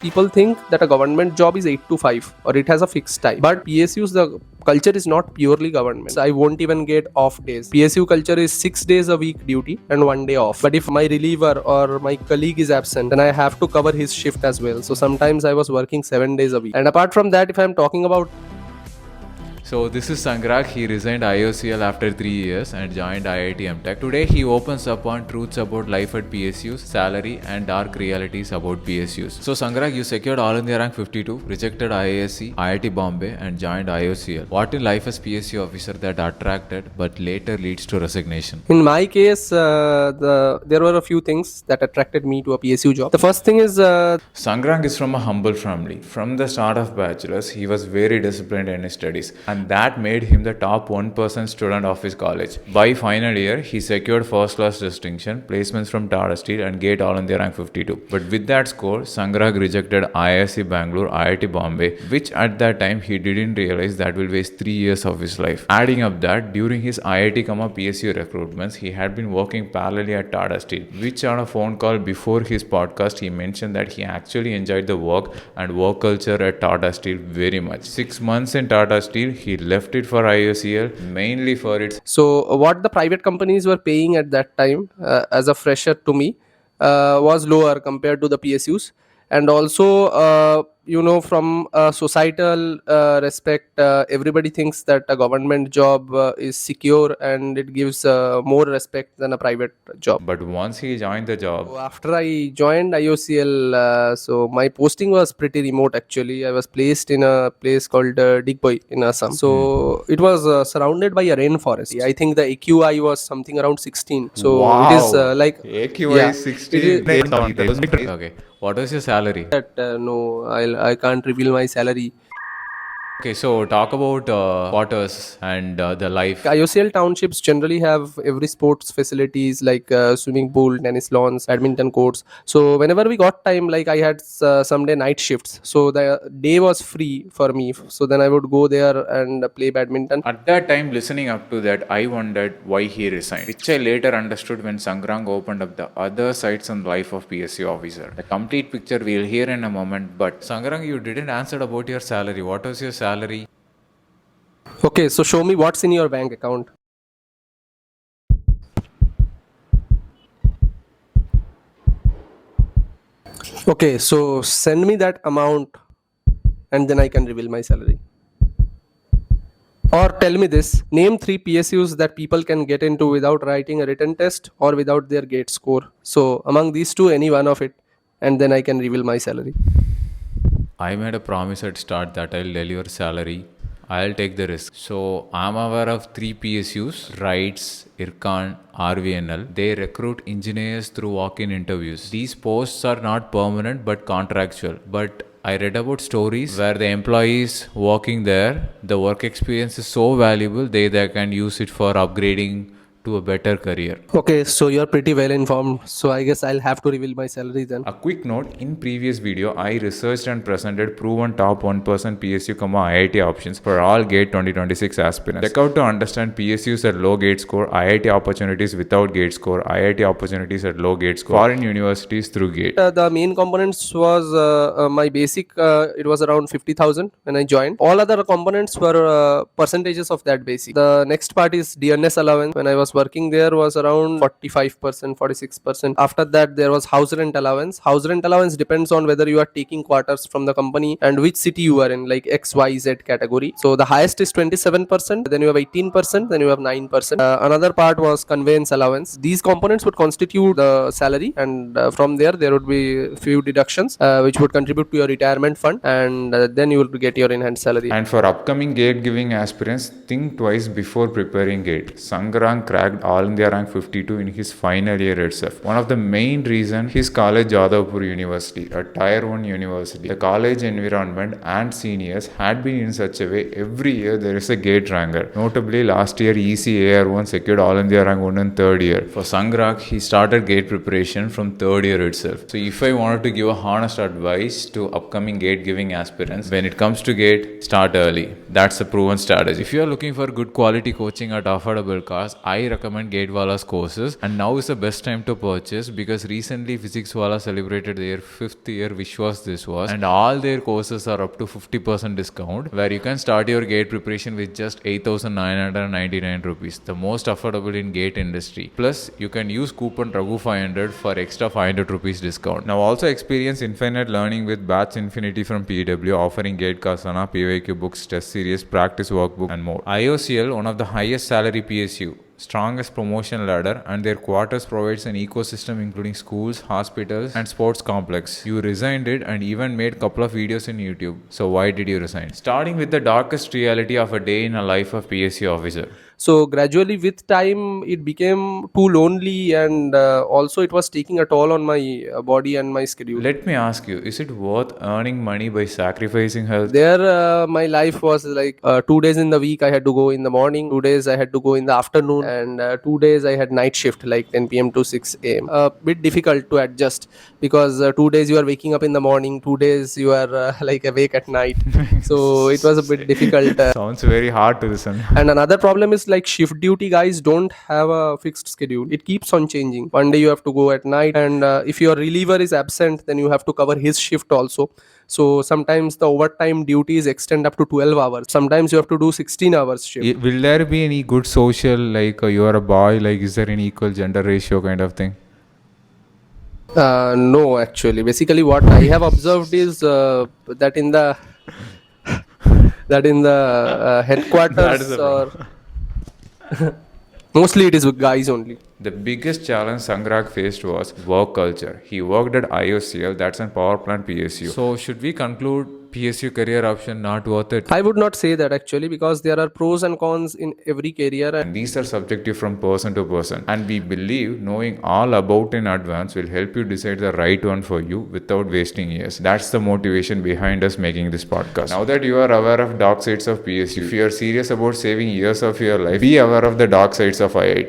People think that a government job is 8 to 5 or it has a fixed time. But PSUs, the culture is not purely government. So I won't even get off days. PSU culture is 6 days a week duty and 1 day off. But if my reliever or my colleague is absent, then I have to cover his shift as well. So sometimes I was working 7 days a week. And apart from that, if I'm talking about So this is Sangrag. He resigned IOCL after 3 years and joined IIT MTech. Today he opens up on truths about life at PSUs, salary and dark realities about PSUs. So Sangrag, you secured All India rank 52, rejected IISc, IIT Bombay and joined IOCL. What in life as PSU officer that attracted but later leads to resignation? in my case, there were a few things that attracted me to a PSU job. The first thing is Sangrang is from a humble family. From the start of bachelor's, he was very disciplined in his studies, and that made him the top 1% student of his college. By final year, he secured first class distinction, placements from Tata Steel and GATE All India rank 52. But with that score, Sangrag rejected IISc Bangalore, IIT Bombay, which at that time he didn't realize that will waste 3 years of his life. Adding up that, during his IIT PSU recruitments, he had been working parallelly at Tata Steel, which on a phone call before his podcast, he mentioned that he actually enjoyed the work and work culture at Tata Steel very much. 6 months in Tata Steel, he left it for IOCL mainly for its. So what the private companies were paying at that time as a fresher to me was lower compared to the PSUs, and also from a societal respect, everybody thinks that a government job is secure and it gives more respect than a private job. But once he joined the job, So after I joined IOCL, so my posting was pretty remote actually. I was placed in a place called Digboy in Assam. So it was surrounded by a rainforest. I think the AQI was something around 16. So it is like AQI yeah, 16. it is, Okay, what was your salary? that no, I can't reveal my salary. Okay, so talk about quarters and the life. IOCL townships generally have every sports facilities like swimming pool, tennis lawns, badminton courts. So whenever we got time, like I had someday night shifts, so the day was free for me. So then I would go there and play badminton. At that time, listening up to that, I wondered why he resigned, which I later understood when Sangrang opened up the other sides on life of PSU officer. The complete picture we'll hear in a moment, but Sangrang, you didn't answer about your salary. What was your salary? Okay, so show me what's in your bank account. Okay, so send me that amount and then I can reveal my salary. Or tell me this, name 3 PSUs that people can get into without writing a written test or without their GATE score. So among these two, any one of it, and then I can reveal my salary. I made a promise at start that I'll deliver salary. I'll take the risk. So I'm aware of 3 PSUs, RITES, IRCAN, RVNL. They recruit engineers through walk-in interviews. These posts are not permanent but contractual. But I read about stories where the employees working there, the work experience is so valuable, they can use it for upgrading to a better career. Okay, so you're pretty well informed. So I guess I'll have to reveal my salary then. A quick note, in previous video, I researched and presented proven top 1% PSU, IIT options for all GATE 2026 aspirants. Check out to understand PSUs at low GATE score, IIT opportunities without GATE score, IIT opportunities at low GATE score, foreign universities through GATE. The main components was my basic, it was around 50,000 when I joined. All other components were percentages of that basic. The next part is DNS allowance. When I was working there was around 45%, 46%. After that, there was house rent allowance. House rent allowance depends on whether you are taking quarters from the company and which city you are in, like X, Y, Z category. So the highest is 27%, then you have 18%, then you have 9%. Another part was conveyance allowance. These components would constitute the salary, and from there would be few deductions which would contribute to your retirement fund, and then you will get your enhanced salary. And for upcoming GATE giving aspirants, think twice before preparing GATE. Sangrang cracked All India rank 52 in his final year itself. One of the main reasons, his college Jadavpur University, a tier 1 university. The college environment and seniors had been in such a way, every year there is a GATE ranker. Notably, last year ESE AR1 secured All India rank 1 in third year. For Sangrang, he started GATE preparation from third year itself. So if I wanted to give a honest advice to upcoming GATE giving aspirants, when it comes to GATE, start early. That's a proven strategy. If you are looking for good quality coaching at affordable cost, I recommend Gate Wallah's courses, and now is the best time to purchase because recently Physics Wallah celebrated their 5th year Vishwas this was, and all their courses are up to 50% discount, where you can start your GATE preparation with just 8,999 rupees, the most affordable in GATE industry. Plus, you can use coupon RAGU500 for extra 500 rupees discount. Now also experience infinite learning with Batch Infinity from PW, offering GATE Kasana, PYQ books, test series, practice workbook and more. IOCL, one of the highest salary PSU, strongest promotion ladder, and their quarters provides an ecosystem including schools, hospitals and sports complex. You resigned it and even made couple of videos in YouTube. So why did you resign? Starting with the darkest reality of a day in a life of PSU officer. So gradually with time it became too lonely, and also it was taking a toll on my body and my schedule. Let me ask you, is it worth earning money by sacrificing health? There my life was like 2 days in the week I had to go in the morning, 2 days I had to go in the afternoon, and 2 days I had night shift like 10 p.m. to 6 a.m. A bit difficult to adjust because 2 days you are waking up in the morning, 2 days you are like awake at night. So it was a bit difficult. Sounds very hard to listen. And another problem is like shift duty guys don't have a fixed schedule. It keeps on changing. One day you have to go at night, and if your reliever is absent, then you have to cover his shift also. So sometimes the overtime duties extend up to 12 hours. Sometimes you have to do 16 hours shift. Will there be any good social, like you are a boy, like is there any equal gender ratio kind of thing? No, actually. Basically what I have observed is that in the headquarters or mostly it is with guys only. The biggest challenge Sangrag faced was work culture. He worked at IOCL, that's a power plant PSU. So should we conclude PSU career option not worth it? I would not say that actually, because there are pros and cons in every career. And these are subjective from person to person. And we believe knowing all about in advance will help you decide the right one for you without wasting years. That's the motivation behind us making this podcast. Now that you are aware of dark sides of PSU, if you are serious about saving years of your life, be aware of the dark sides of IIT.